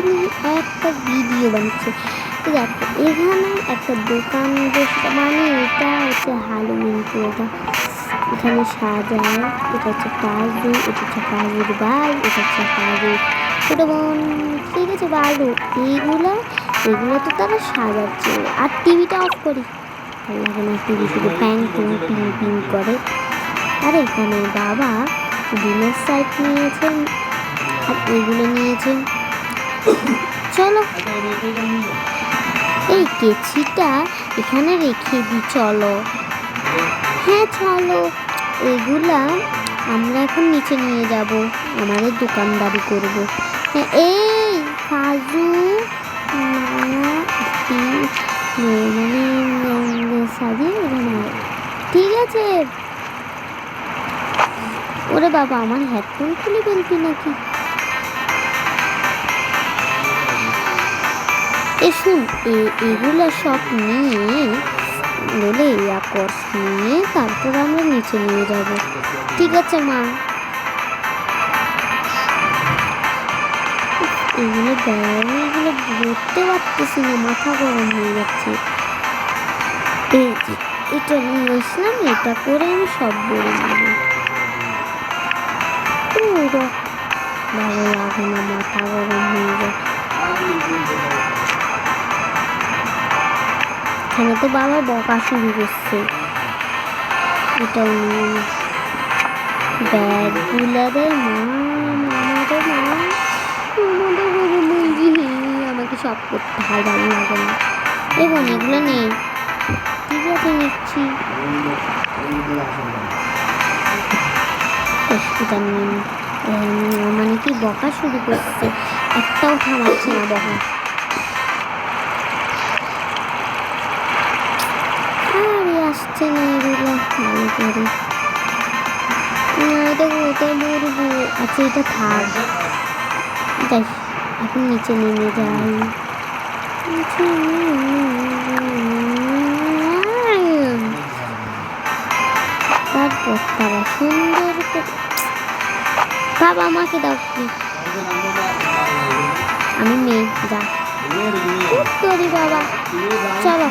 নিয়ে একটা ভিডিও বানাচ্ছে। ঠিক আছে, এখানে একটা দোকান বসে, মানে এটা হচ্ছে হ্যালোউইন পুরোটা। এখানে সাজায়, এটা হচ্ছে কাজু, এটা হচ্ছে কাজুর ভাই, এটা হচ্ছে কাজুর ছোট বোন, ঠিক আছে বালু। এগুলো তো তারা সাজাচ্ছে। আর টিভিটা অফ করি, ভালো লাগে না টিভি, শুধু প্যাং পিং পিং পিং করে। আর এখানে বাবা ডিমের সাইড নিয়েছেন, আর এগুলো নিয়েছেন। চলো এই কেচিটা এখানে রেখে দিই, চলো। হ্যাঁ চলো, এগুলা আমরা এখন নিচে নিয়ে যাব, আমাদের দোকানদারি করব। হ্যাঁ এই কাজু মানে সাজিয়ে এখানে, ঠিক আছে। ওরে বাবা, আমার হেডফোন খুলে ফেলবি নাকি? শুন, এগুলো সব নিয়ে বলে আকর্ষ নিয়ে তারপর আমরা নিচে নিয়ে যাব, ঠিক আছে মা? এগুলো ব্যাগে এগুলো ধরতে পারতেছি না, মাথা গরম হয়ে যাচ্ছে। এই যে এটা নিয়ে আসলাম, এটা করে আমি সব বলে নেব। ভালো লাগে না, মাথা গরম হয়ে যায়। এখানে তো বাবা বকা শুরু করছে। এটাও নিয়ে ব্যাগগুলা রে মা, আমাদের মা, আমাকে সব করতে হয়, ভালো লাগে না। এবং এগুলো নেই, ঠিক আছে নিচ্ছি। এটা নিয়ে মানে কি বকা শুরু করছে, একটাও থামাচ্ছে না বকা। আরে আসছে না এগুলো ভালো করে, এটা কোথায় বলবো? আচ্ছা এটা থাক, যাই এখন নিচে নেমে যাই। তারপর তারা সুন্দর করে, বাবা আমাকে দাও প্লিজ, আমি মেয়ে, যা করি বাবা, চলো।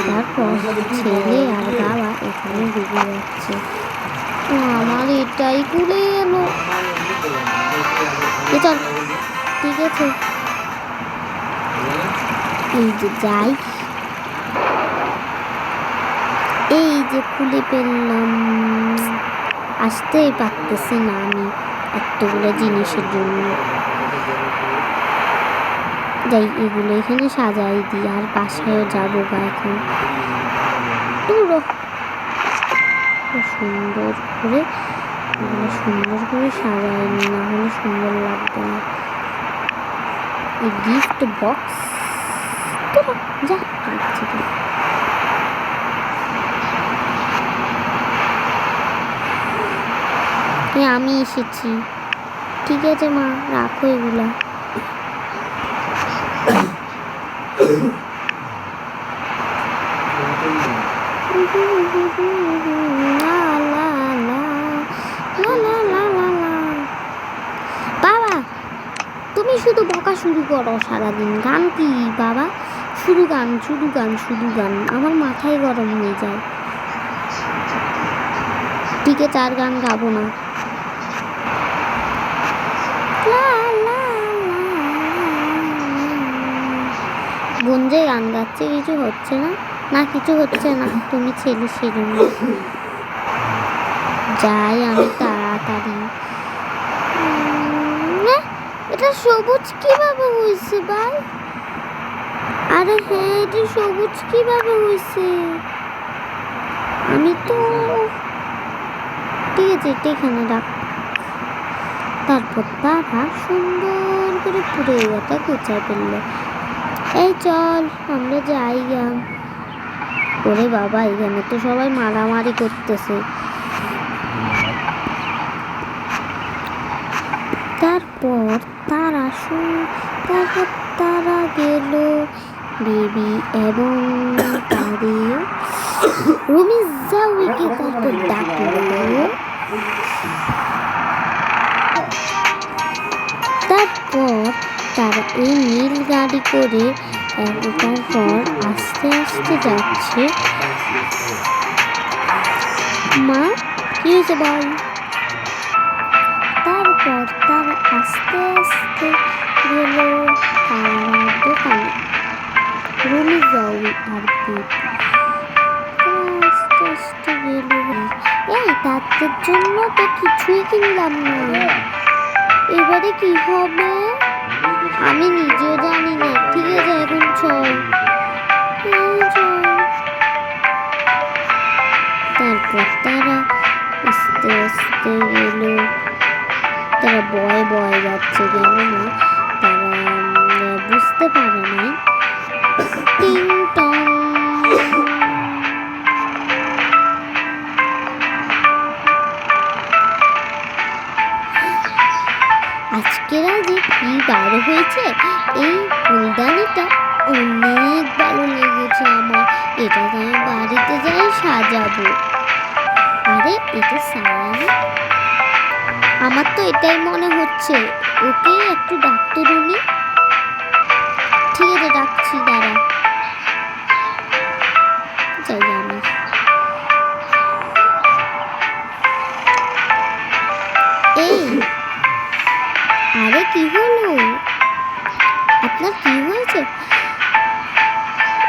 তারপর ছেলে আর বাবা এখানে ডুবে যাচ্ছে। আমার এটাই খুলে এলো, চল ঠিক আছে। এই যে যাই, এই যে খুলে ফেললাম, আসতেই পারতেছি না আমি এতগুলো জিনিসের জন্য। যাই এগুলো এখানে সাজাই দিই, আর বাসায়ও যাবো গা এখন। সুন্দর করে সাজাই নি, না হলে সুন্দর লাগবে না। এই গিফট বক্স যা আমি এসেছি, ঠিক আছে মা, রাখো এগুলা। বাবা তুমি শুধু বকা শুরু করো সারাদিন, গান কি বাবা? শুধু গান, আমার মাথায় গরম হয়ে যায়। ঠিক আছে আর গান গাবো না। গুঞ্জে গান গাচ্ছে, কিছু হচ্ছে না, না কিছু হচ্ছে না, তুমি ছেলে সেজন্য। যাই আমি তাড়াতাড়ি। এটা সবুজ কিভাবে হয়েছে ভাই? আরে হ্যাঁ, এটা সবুজ কিভাবে হয়েছে? আমি তো ঠিক আছে, এটা এখানে রাখ। তারপর তারা সুন্দর করে পুরো এলাকা গোছায় ফেললো। এই চল আমরা যাই গা। ওরে বাবা, এখানে তো সবাই মারামারি করতেছে। তারপর তারা গেল বেবি এবং তাদের রুমে যাওয়াকে, তারপর ডাকলো। তারপর তারা এই নীল গাড়ি করে তারপর আস্তে আস্তে যাচ্ছে। মা কি হয়েছে বল? তারপর তারা আস্তে আস্তে গেল তারা দোকানে। রুমি, জয় আর দীপ আস্তে আস্তে গেল। এই তাদের জন্য তো কিছুই কিনলাম না, এবারে কি হবে আমি নিজেও জানি না। ঠিক আছে এখন চল। তারপর তারা আস্তে আস্তে গেল। তারা বয়ে বয়ে যাচ্ছে, কেন না তারা বুঝতে পারে নাই। টিং টং। আজকের যে কি বার হয়েছে, এই ফুলদানিটা অনেক ভালো লেগেছে আমার। এটা আমি বাড়িতে যাই সাজাবো। আরে এটা সায়ানি, আমার তো এটাই মনে হচ্ছে। ওকে একটু ডাকতো রুমি। ঠিক আছে ডাকছি, দাঁড়া। যাই আমি। এই আরে কি হলো, আপনার কি হয়েছে?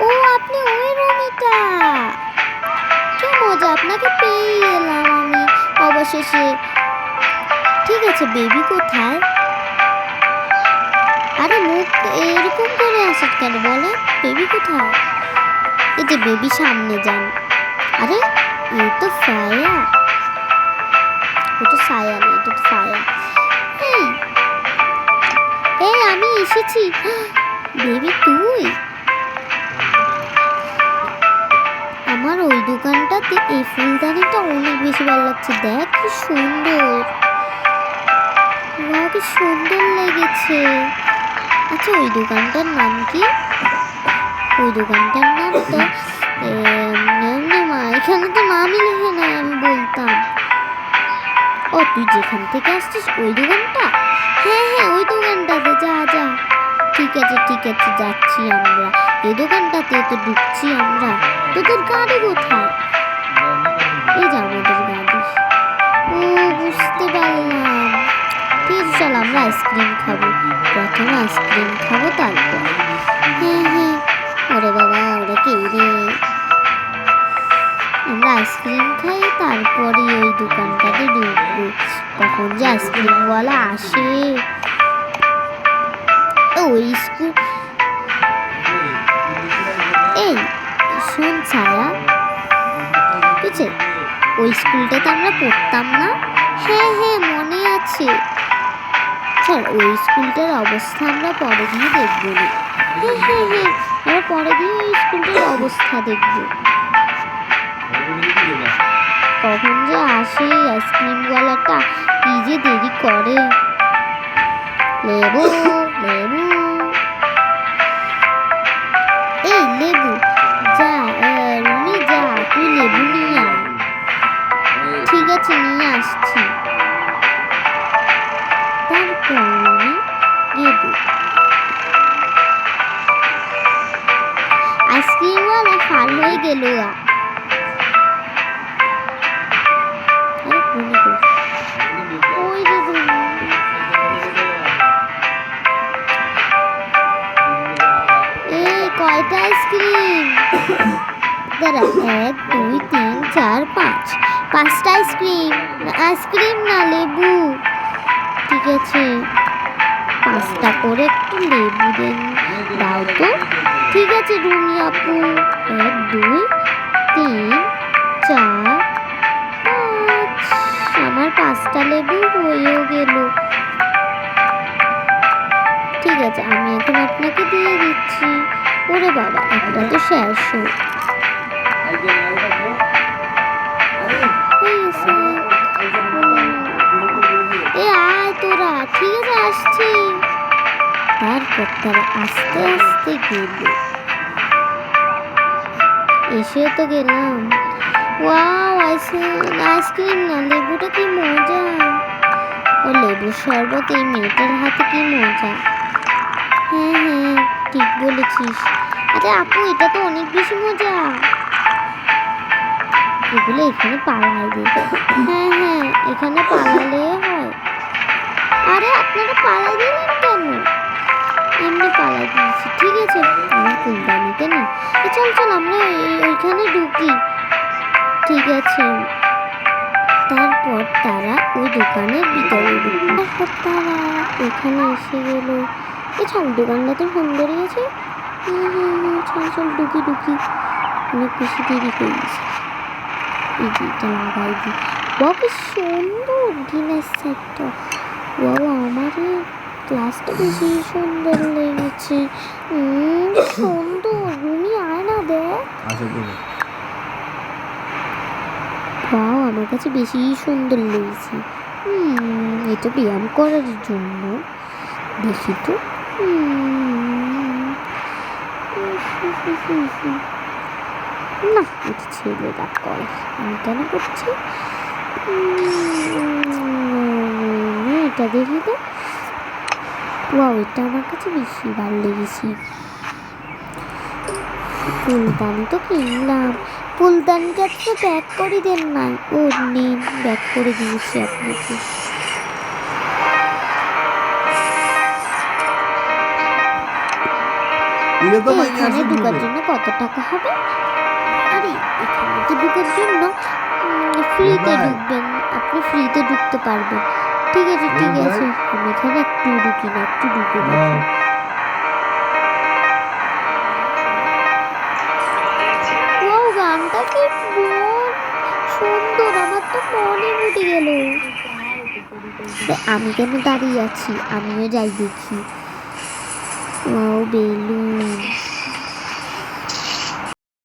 ও আপনি ওই রুমিটা, কি মজা, আপনাকে পেয়ে গেলাম আমি অবশেষে। ঠিক আছে বেবি কোথায়? আরে মুখ এরকম করে আসে কেন বলে? বেবি কোথায়? এই যে বেবি সামনে যান। আরে এই তো ফায়া, ও তো সায়া নেই, এটা তো ফায়া। এই এই আমি এসেছি। বেবি তুই? আমার ওই দোকানটাতে এই ফুলদানিটা অনেক বেশি ভালো লাগছে। দেখ কি সুন্দর, কি সুন্দর লেগেছে। আচ্ছা ওই দোকানটার নাম কি? ওই দোকানটার নাম তো মা, এখানে তো নামই লেখে নাই, আমি বলতাম। ও তুই যেখান থেকে আসছিস ওই দোকানটা? হ্যাঁ হ্যাঁ ওই দোকানটাতে, যা যা। ঠিক আছে ঠিক আছে যাচ্ছি আমরা। এই দোকানটাতে তো ঢুকছি আমরা। তোদের গাড়ি কোথায়? এই যে আমাদের গাড়ি। ও বুঝতে পারলাম। ঠিক আছে চল আমরা আইসক্রিম খাবো। প্রথমে আইসক্রিম খাবো তারপর। হ্যাঁ হ্যাঁ। ওরে বাবা ওরা কে রে? আমরা আইসক্রিম খাই তারপরে ওই দোকানটাতে ঢুকবো। কখন যে আইসক্রিমওয়ালা আসে। ওই স্কুল, এই শোন ছায়া, বুঝছে ওই স্কুলটাতে আমরা পড়তাম না? হ্যাঁ হ্যাঁ মনে আছে। চল ওই স্কুলটার অবস্থা আমরা পরে গিয়ে দেখবো না। হ্যাঁ হ্যাঁ হ্যাঁ আমরা পরে গিয়ে ওই স্কুলটার অবস্থা দেখবো। কখন যে আসে আইসক্রিমওয়ালাটা, কি যে দেরি করে। লেবু লেবু, এই লেবু যা, রুমি যা তুই লেবু নিয়ে আয়। ঠিক আছে নিয়ে আসছি। তারপর রুমি লেবু, আইসক্রিমওয়ালা ফাল হয়ে গেল। ওই যে কয়টা আইসক্রিম? দাঁড়া 1 2 3 4 5, 5টা আইসক্রিম। আইসক্রিম না লেবু। ঠিক আছে 5টা করে একটু লেবু দেন, দাও তো। ঠিক আছে রুমি আপু। 1 2 3 4 5, আমার 5টা লেবু হয়েও গেল। ঠিক আছে আমি এখন আপনাকে দিয়ে দিচ্ছি। ওরে বাবা একটা তো শেষ এ আয় তোরা। ঠিক আছে আসছি। তারপর তারা আস্তে আস্তে গেল। এসে তো গেলাম। ওয়াও আইসক্রিম না লেবুটা কি মজা। ও লেবুর শরবত এই মেয়েটার হাতে কি মজা। হ্যাঁ হ্যাঁ ঠিক বলেছিস। আরে আপু এটা তো অনেক বেশি মজা। এগুলো এখানে পালায় দে। হ্যাঁ হ্যাঁ এখানে পালালে হয়। আরে আপনারা পালাই দিলেন কেন? এমনি পালাই দিয়েছি ঠিক আছে। আমার ফুলদানিতে নেই। চল চল আমরা ওইখানে ঢুকি। ঠিক আছে। তারপর তারা ওই দোকানের ভিতরে ঢুকলো। তারপর তারা এখানে এসে গেল। চল দোকানটা তো সুন্দরই আছে। চল চল ঢুকি ঢুকি। অনেক বেশি দেরি করে গেছে। এই যে এটা লাগাই দিই। বাবা কি সুন্দর ডিনার সেটটা। বাবা আমার ক্লাসটা বেশি সুন্দর লেগেছে। সুন্দর রুমি আয় না দেখ। বাহ আমার কাছে বেশি সুন্দর লেগেছে। এটা ব্যায়াম করার জন্য দেখি তো। না এটা ছেলেরা করে, আমি কেন করছি? এটা দেখি তো। ওয়াও এটা আমার কাছে বেশি ভালো লেগেছে। ফুলদানি তো কিনলাম। ফুলদানিটা তো ব্যাক করে দেন নাই। ও নিন ব্যাক করে দিয়েছি আপনাকে। এখানে ঢুকার জন্য কত টাকা হবে? আরে এখানে তো ঢুকার জন্য ফ্রিতে ঢুকবেন, আপনি ফ্রিতে ঢুকতে পারবেন। ঠিক আছে ঠিক আছে আমি এখানে একটু ঢুকি না, একটু ঢুকে দেখি। ও গানটা কি সুন্দর, আমার তো মনে উঠে গেল। আমি কেন দাঁড়িয়ে আছি, আমিও যাই দেখি। ও বেলুন